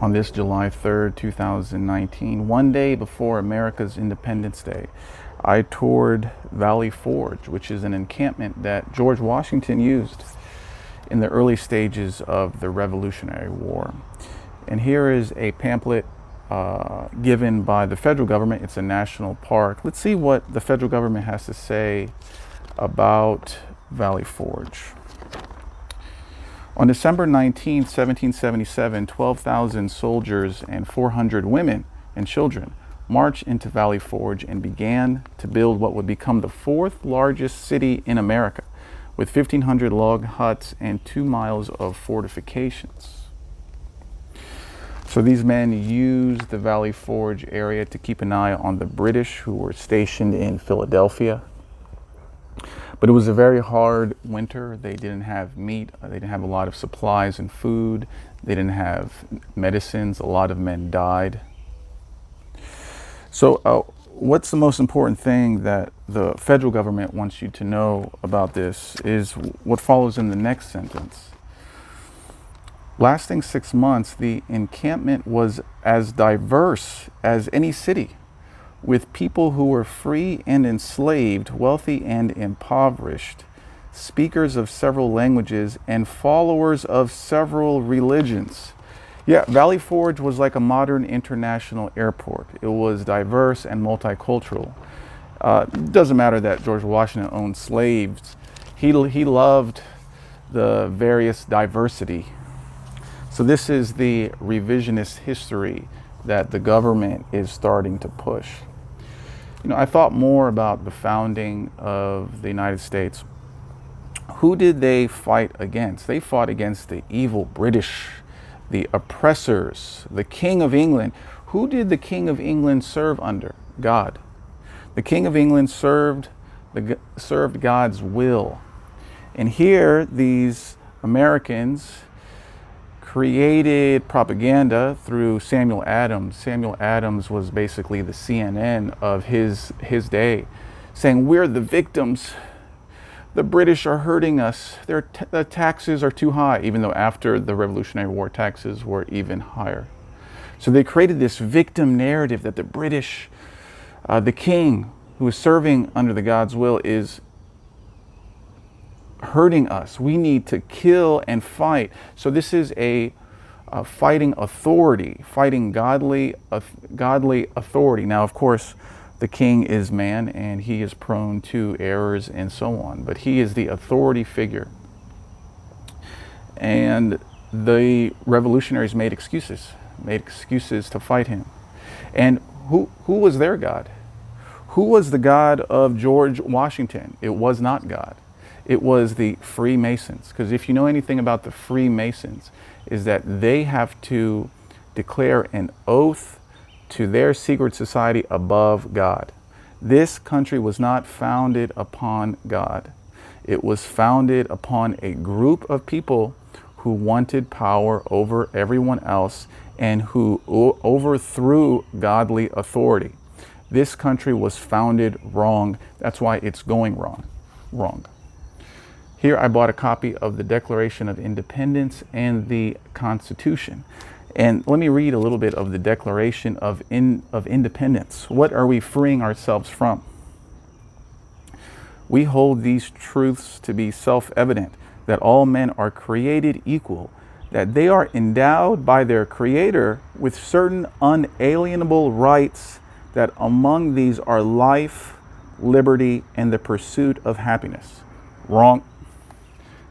on this July 3rd, 2019, one day before America's Independence Day, I toured Valley Forge, which is an encampment that George Washington used in the early stages of the Revolutionary War. And here is a pamphlet given by the federal government. It's a national park. Let's see what the federal government has to say about Valley Forge. On December 19, 1777, 12,000 soldiers and 400 women and children marched into Valley Forge and began to build what would become the fourth largest city in America, with 1,500 log huts and 2 miles of fortifications. So these men used the Valley Forge area to keep an eye on the British who were stationed in Philadelphia. But it was a very hard winter. They didn't have meat. They didn't have a lot of supplies and food. They didn't have medicines. A lot of men died. So what's the most important thing that the federal government wants you to know about this is what follows in the next sentence. Lasting 6 months, the encampment was as diverse as any city, with people who were free and enslaved, wealthy and impoverished, speakers of several languages, and followers of several religions. Yeah, Valley Forge was like a modern international airport. It was diverse and multicultural. It doesn't matter that George Washington owned slaves. He loved the various diversity. So this is the revisionist history that the government is starting to push. You know, I thought more about the founding of the United States. Who did they fight against? They fought against the evil British, the oppressors, the King of England. Who did the King of England serve under? God. The King of England served God's will. And here, these Americans created propaganda through Samuel Adams. Samuel Adams was basically the CNN of his day, saying, we're the victims. The British are hurting us. The taxes are too high, even though after the Revolutionary War, taxes were even higher. So they created this victim narrative that the British, the king who is serving under the God's will is hurting us. We need to kill and fight. So this is a fighting authority, fighting godly authority. Now, of course, the king is man and he is prone to errors and so on, but he is the authority figure. And the revolutionaries made excuses to fight him. And who was their God? Who was the God of George Washington? It was not God. It was the Freemasons. Because if you know anything about the Freemasons, is that they have to declare an oath to their secret society above God. This country was not founded upon God. It was founded upon a group of people who wanted power over everyone else and who overthrew godly authority. This country was founded wrong. That's why it's going wrong. Here I bought a copy of the Declaration of Independence and the Constitution. And let me read a little bit of the Declaration of Independence. What are we freeing ourselves from? We hold these truths to be self-evident, that all men are created equal, that they are endowed by their Creator with certain unalienable rights, that among these are life, liberty, and the pursuit of happiness. Wrong.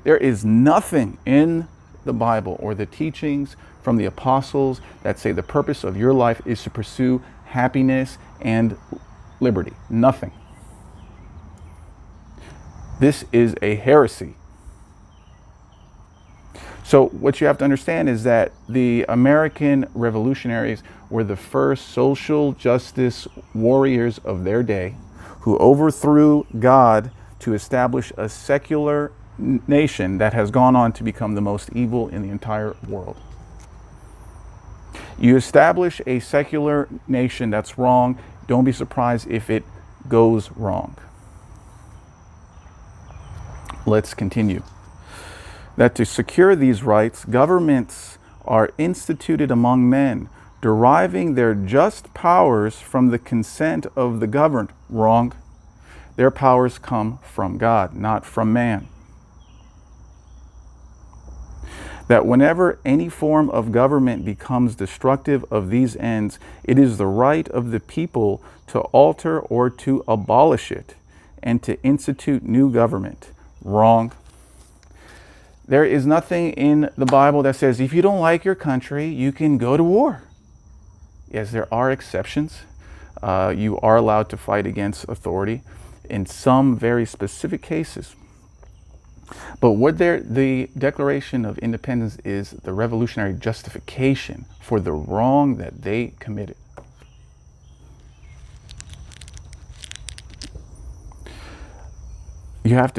There is nothing in the Bible or the teachings from the apostles that say the purpose of your life is to pursue happiness and liberty. Nothing. This is a heresy. So what you have to understand is that the American revolutionaries were the first social justice warriors of their day who overthrew God to establish a secular nation that has gone on to become the most evil in the entire world. You establish a secular nation that's wrong, don't be surprised if it goes wrong. Let's continue. That to secure these rights, governments are instituted among men, deriving their just powers from the consent of the governed. Wrong. Their powers come from God, not from man. That whenever any form of government becomes destructive of these ends, it is the right of the people to alter or to abolish it and to institute new government. Wrong. There is nothing in the Bible that says if you don't like your country, you can go to war. Yes, there are exceptions. You are allowed to fight against authority in some very specific cases. But what the Declaration of Independence is the revolutionary justification for the wrong that they committed. I have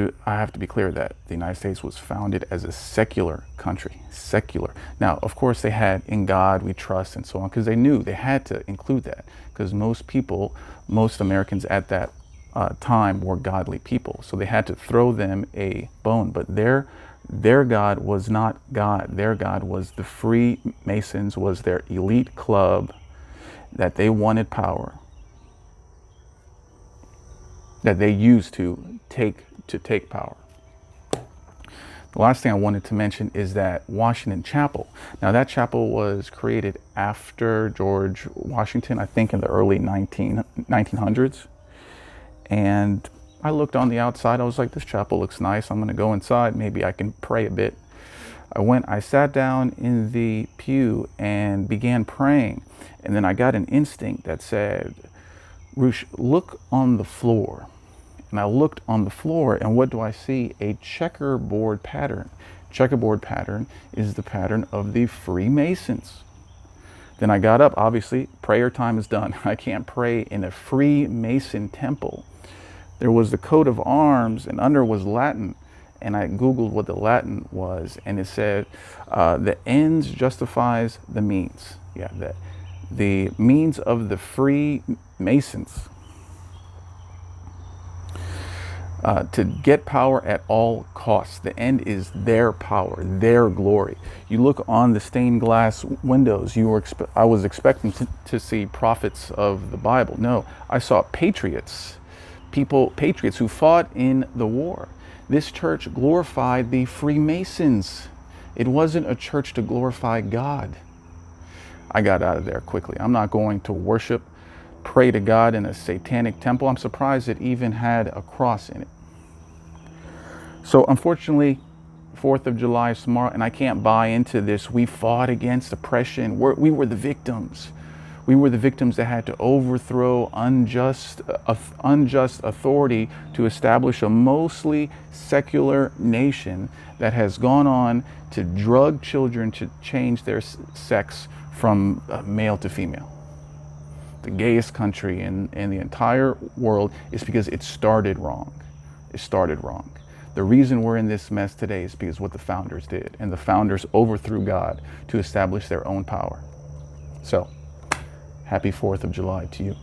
to be clear that the United States was founded as a secular country, secular. Now, of course, they had "in God we trust" and so on, because they knew they had to include that, because most Americans at that time were godly people. So they had to throw them a bone, but their God was not God. Their God was the Freemasons, was their elite club that they wanted power, that they used to take power. The last thing I wanted to mention is that Washington Chapel. Now that chapel was created after George Washington, I think in the early 1900s. And I looked on the outside, I was like, this chapel looks nice. I'm gonna go inside, maybe I can pray a bit. I sat down in the pew and began praying. And then I got an instinct that said, Roosh, look on the floor. And I looked on the floor, and what do I see? A checkerboard pattern. Checkerboard pattern is the pattern of the Freemasons. Then I got up, obviously, prayer time is done. I can't pray in a Freemason temple. There was the coat of arms, and under was Latin. And I Googled what the Latin was, and it said, the ends justifies the means. Yeah, the means of the Freemasons. To get power at all costs. The end is their power, their glory. You look on the stained glass windows, I was expecting to see prophets of the Bible. No, I saw patriots who fought in the war. This church glorified the Freemasons. It wasn't a church to glorify God. I got out of there quickly. I'm not going to pray to God in a satanic temple. I'm surprised it even had a cross in it. So unfortunately, 4th of July is tomorrow, and I can't buy into this. We fought against oppression. We were the victims. We were the victims that had to overthrow unjust authority to establish a mostly secular nation that has gone on to drug children to change their sex from male to female. The gayest country in the entire world is because it started wrong. It started wrong. The reason we're in this mess today is because what the founders did, and the founders overthrew God to establish their own power. So, happy 4th of July to you.